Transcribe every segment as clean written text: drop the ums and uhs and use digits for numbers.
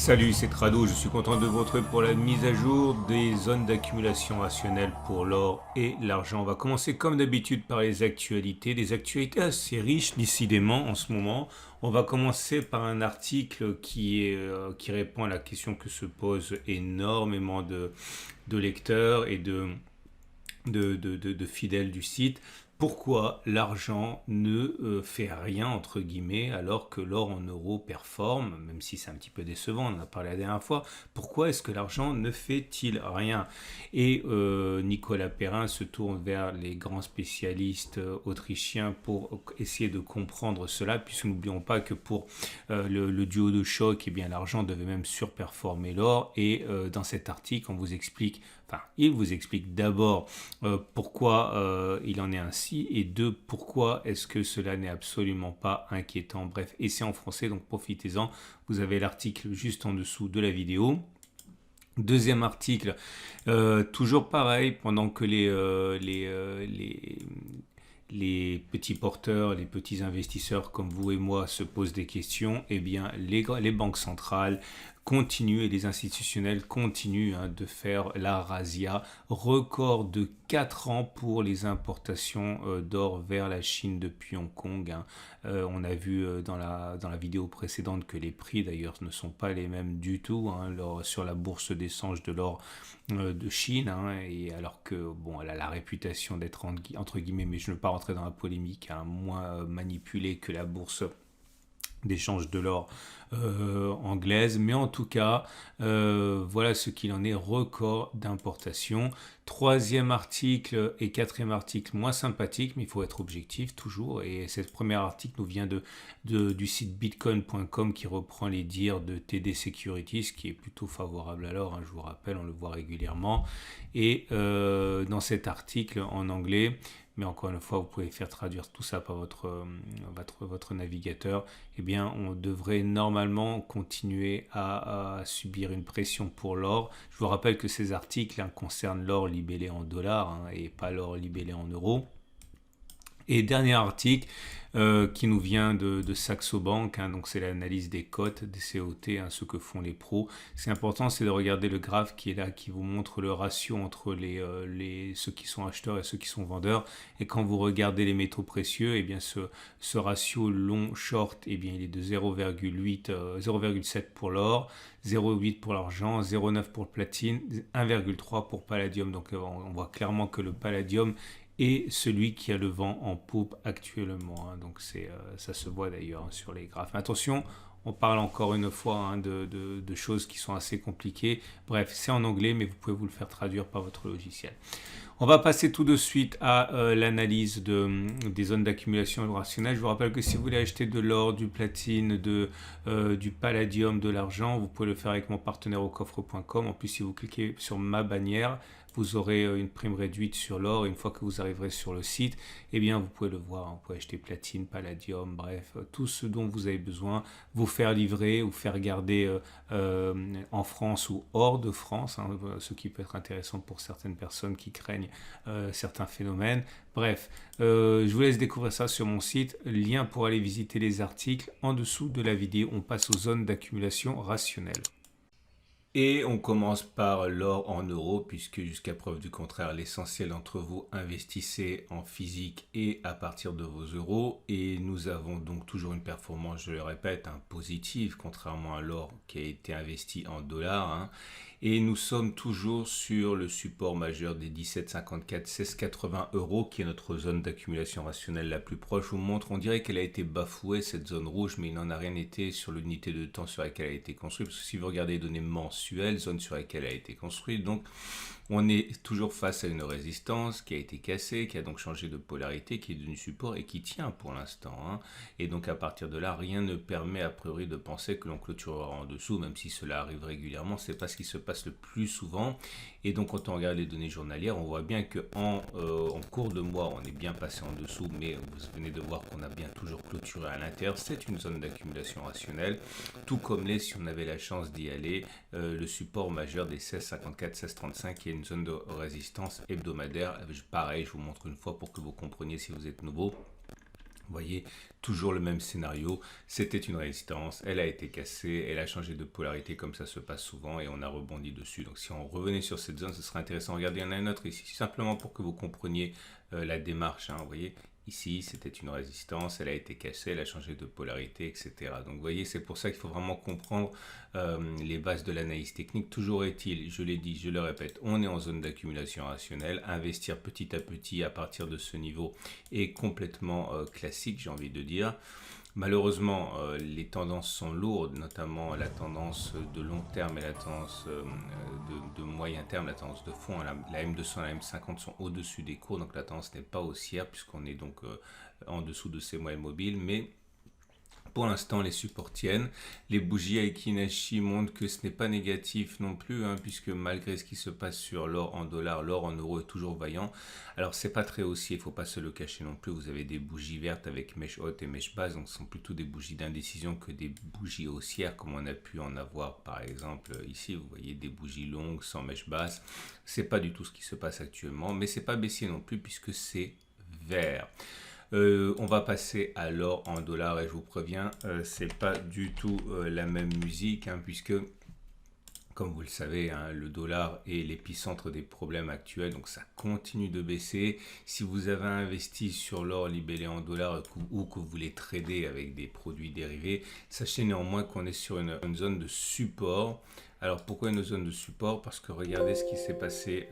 Salut, c'est Trado, je suis content de vous retrouver pour la mise à jour des zones d'accumulation rationnelle pour l'or et l'argent. On va commencer comme d'habitude par les actualités, des actualités assez riches décidément en ce moment. On va commencer par un article qui répond à la question que se posent énormément de lecteurs et de fidèles du site. Pourquoi l'argent ne fait rien, entre guillemets, alors que l'or en euros performe, même si c'est un petit peu décevant, on en a parlé la dernière fois, pourquoi est-ce que l'argent ne fait-il rien? Et Nicolas Perrin se tourne vers les grands spécialistes autrichiens pour essayer de comprendre cela, puisque n'oublions pas que pour le duo de choc, eh bien, l'argent devait même surperformer l'or, et dans cet article, il vous explique d'abord pourquoi il en est ainsi et deux, pourquoi est-ce que cela n'est absolument pas inquiétant. Bref, et c'est en français, donc profitez-en. Vous avez l'article juste en dessous de la vidéo. Deuxième article, toujours pareil, pendant que les petits porteurs, les petits investisseurs comme vous et moi se posent des questions, eh bien les banques centrales continuent et les institutionnels continuent de faire la razzia. Record de 4 ans pour les importations d'or vers la Chine depuis Hong Kong. On a vu dans la vidéo précédente que les prix d'ailleurs ne sont pas les mêmes du tout sur la bourse d'échange de l'or de Chine, et alors que bon, elle a la réputation d'être entre guillemets, mais je ne veux pas rentrer dans la polémique, moins manipulée que la bourse d'échange de l'or anglaise, mais en tout cas voilà ce qu'il en est, record d'importation. Troisième article et quatrième article moins sympathique, mais il faut être objectif toujours, et cette première article nous vient du site bitcoin.com qui reprend les dires de TD Securities, qui est plutôt favorable à l'or, je vous rappelle, on le voit régulièrement, et dans cet article en anglais, mais encore une fois, vous pouvez faire traduire tout ça par votre navigateur, eh bien, on devrait normalement continuer à subir une pression pour l'or. Je vous rappelle que ces articles concernent l'or libellé en dollars et pas l'or libellé en euros. Et dernier article qui nous vient de Saxo Bank, donc c'est l'analyse des cotes, des COT, ce que font les pros. C'est important, c'est de regarder le graphe qui est là, qui vous montre le ratio entre ceux qui sont acheteurs et ceux qui sont vendeurs. Et quand vous regardez les métaux précieux, eh bien ce ratio long-short, eh bien il est de 0,7 pour l'or, 0,8 pour l'argent, 0,9 pour le platine, 1,3 pour palladium. Donc on voit clairement que le palladium et celui qui a le vent en poupe actuellement. Donc ça se voit d'ailleurs sur les graphes. Attention, on parle encore une fois de choses qui sont assez compliquées. Bref, c'est en anglais, mais vous pouvez vous le faire traduire par votre logiciel. On va passer tout de suite à l'analyse des zones d'accumulation rationnelle. Je vous rappelle que si vous voulez acheter de l'or, du platine, du palladium, de l'argent, vous pouvez le faire avec mon partenaire au coffre.com. En plus, si vous cliquez sur ma bannière, vous aurez une prime réduite sur l'or. Une fois que vous arriverez sur le site, eh bien, vous pouvez le voir. Vous pouvez acheter platine, palladium, bref, tout ce dont vous avez besoin, vous faire livrer ou faire garder en France ou hors de France, ce qui peut être intéressant pour certaines personnes qui craignent certains phénomènes. Bref, je vous laisse découvrir ça sur mon site. Lien pour aller visiter les articles en dessous de la vidéo. On passe aux zones d'accumulation rationnelle. Et on commence par l'or en euros, puisque jusqu'à preuve du contraire, l'essentiel d'entre vous investissez en physique et à partir de vos euros. Et nous avons donc toujours une performance, je le répète, positive, contrairement à l'or qui a été investi en dollars. Et nous sommes toujours sur le support majeur des 17,54, 16,80 euros, qui est notre zone d'accumulation rationnelle la plus proche. Je vous montre, on dirait qu'elle a été bafouée, cette zone rouge, mais il n'en a rien été sur l'unité de temps sur laquelle elle a été construite. Parce que si vous regardez les données mensuelles, zone sur laquelle elle a été construite, donc on est toujours face à une résistance qui a été cassée, qui a donc changé de polarité, qui est devenue support et qui tient pour l'instant. Et donc à partir de là, rien ne permet a priori de penser que l'on clôturera en dessous, même si cela arrive régulièrement. C'est pas ce qui se passe le plus souvent. Et donc quand on regarde les données journalières, on voit bien qu'en cours de mois, on est bien passé en dessous, mais vous venez de voir qu'on a bien toujours clôturé à l'intérieur. C'est une zone d'accumulation rationnelle, tout comme l'est, si on avait la chance d'y aller, le support majeur des 16,54, 16,35, qui est une zone de résistance hebdomadaire. Pareil, je vous montre une fois pour que vous compreniez si vous êtes nouveau. Vous voyez, toujours le même scénario. C'était une résistance, elle a été cassée, elle a changé de polarité comme ça se passe souvent et on a rebondi dessus. Donc si on revenait sur cette zone, ce serait intéressant. Regardez, il y en a une autre ici, simplement pour que vous compreniez la démarche. Vous voyez, ici c'était une résistance, elle a été cassée, elle a changé de polarité, etc. Donc vous voyez, c'est pour ça qu'il faut vraiment comprendre les bases de l'analyse technique. Toujours est-il, je l'ai dit, je le répète, on est en zone d'accumulation rationnelle. Investir petit à petit à partir de ce niveau est complètement classique, j'ai envie de dire. Malheureusement, les tendances sont lourdes, notamment la tendance de long terme et la tendance de moyen terme, la tendance de fond. La M200 et la M50 sont au-dessus des cours, donc la tendance n'est pas haussière puisqu'on est donc en dessous de ces moyennes mobiles. Mais pour l'instant, les supports tiennent. Les bougies Aiki Nashi montrent que ce n'est pas négatif non plus, puisque malgré ce qui se passe sur l'or en dollars, l'or en euros est toujours vaillant. Alors, c'est pas très haussier, il ne faut pas se le cacher non plus. Vous avez des bougies vertes avec mèche haute et mèche basse, donc ce sont plutôt des bougies d'indécision que des bougies haussières, comme on a pu en avoir par exemple ici. Vous voyez des bougies longues sans mèche basse. C'est pas du tout ce qui se passe actuellement, mais c'est pas baissier non plus, puisque c'est vert. On va passer à l'or en dollars et je vous préviens, c'est pas du tout la même musique, puisque comme vous le savez, le dollar est l'épicentre des problèmes actuels, donc ça continue de baisser. Si vous avez investi sur l'or libellé en dollars ou que vous voulez trader avec des produits dérivés, sachez néanmoins qu'on est sur une zone de support. Alors pourquoi une zone de support? Parce que regardez ce qui s'est passé,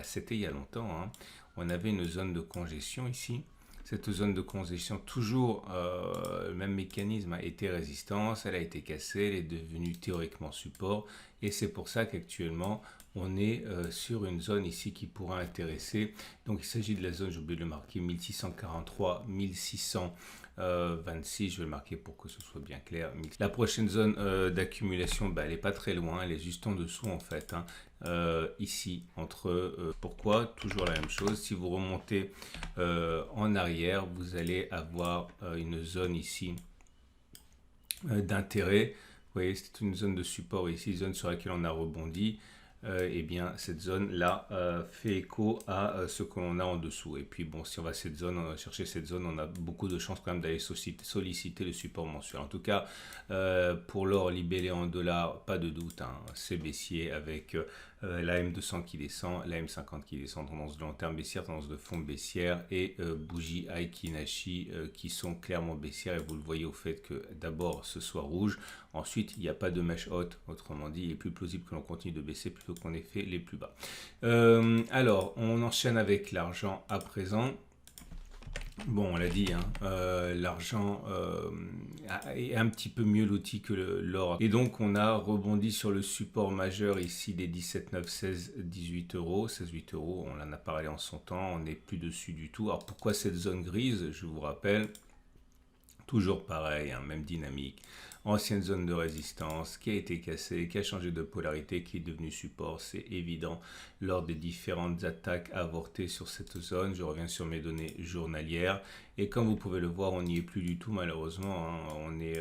c'était il y a longtemps. On avait une zone de congestion ici. Cette zone de congestion, toujours le même mécanisme, a été résistance, elle a été cassée, elle est devenue théoriquement support. Et c'est pour ça qu'actuellement, on est sur une zone ici qui pourra intéresser. Donc il s'agit de la zone, j'ai oublié de le marquer, 1643, 1626, je vais le marquer pour que ce soit bien clair. La prochaine zone d'accumulation, elle n'est pas très loin, elle est juste en dessous en fait. Ici, pourquoi? Toujours la même chose. Si vous remontez en arrière, vous allez avoir une zone ici d'intérêt. Vous voyez, c'est une zone de support ici, zone sur laquelle on a rebondi. Eh bien, cette zone-là fait écho à ce que l'on a en dessous. Et puis, bon, si on va chercher cette zone, on a beaucoup de chances quand même d'aller solliciter le support mensuel. En tout cas, pour l'or libellé en dollars, pas de doute, c'est baissier avec la M200 qui descend, la M50 qui descend, tendance de long terme baissière, tendance de fond baissière et bougie Aiki Nashi qui sont clairement baissières. Et vous le voyez au fait que d'abord ce soit rouge, ensuite il n'y a pas de mèche haute, autrement dit il est plus plausible que l'on continue de baisser plutôt qu'on ait fait les plus bas. Alors on enchaîne avec l'argent à présent. Bon, on l'a dit, l'argent est un petit peu mieux loti que l'or. Et donc, on a rebondi sur le support majeur ici des 17, 9, 16, 18 euros. 16, 8 euros, on en a parlé en son temps, on n'est plus dessus du tout. Alors, pourquoi cette zone grise? Je vous rappelle, toujours pareil, même dynamique. Ancienne zone de résistance qui a été cassée, qui a changé de polarité, qui est devenue support, c'est évident, lors des différentes attaques avortées sur cette zone. Je reviens sur mes données journalières et comme vous pouvez le voir, on n'y est plus du tout malheureusement. On n'est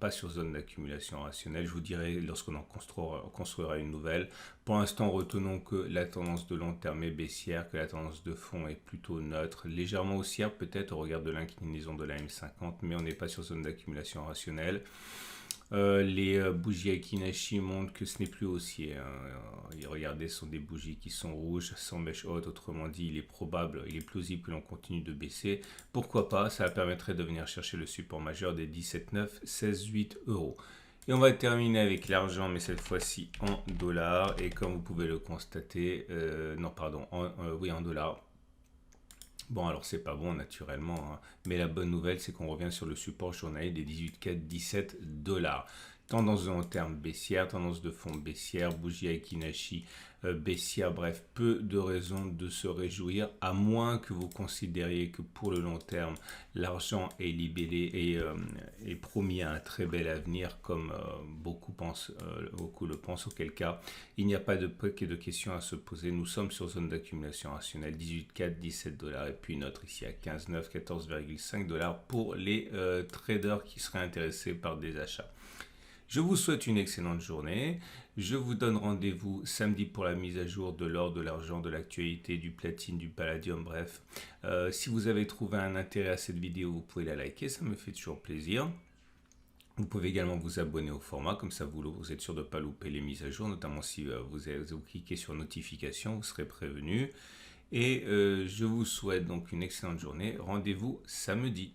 pas sur zone d'accumulation rationnelle. Je vous dirai lorsqu'on en construira une nouvelle. Pour l'instant, retenons que la tendance de long terme est baissière, que la tendance de fond est plutôt neutre, légèrement haussière peut-être au regard de l'inclinaison de la M50, mais on n'est pas sur zone d'accumulation rationnelle. Les bougies Aiki Nashi montrent que ce n'est plus haussier. Regardez, ce sont des bougies qui sont rouges, sans mèche haute. Autrement dit, il est plausible que l'on continue de baisser. Pourquoi pas? Ça permettrait de venir chercher le support majeur des 17,9, 16,8 euros. Et on va terminer avec l'argent, mais cette fois-ci en dollars. Et comme vous pouvez le constater, en dollars. Bon, alors c'est pas bon naturellement, mais la bonne nouvelle c'est qu'on revient sur le support journalier des 18,4, 17 dollars. Tendance de long terme baissière, tendance de fond baissière, bougie Aiki Nashi baissière, bref, peu de raisons de se réjouir, à moins que vous considériez que pour le long terme, l'argent est libellé et est promis à un très bel avenir, comme beaucoup le pensent, auquel cas, il n'y a pas de question à se poser. Nous sommes sur zone d'accumulation rationnelle, 18,4, 17 dollars, et puis notre ici à 15,9, 14,5 dollars pour les traders qui seraient intéressés par des achats. Je vous souhaite une excellente journée. Je vous donne rendez-vous samedi pour la mise à jour de l'or, de l'argent, de l'actualité, du platine, du palladium, bref. Si vous avez trouvé un intérêt à cette vidéo, vous pouvez la liker, ça me fait toujours plaisir. Vous pouvez également vous abonner au format, comme ça vous êtes sûr de ne pas louper les mises à jour, notamment si vous cliquez sur notification, vous serez prévenu. Et je vous souhaite donc une excellente journée. Rendez-vous samedi.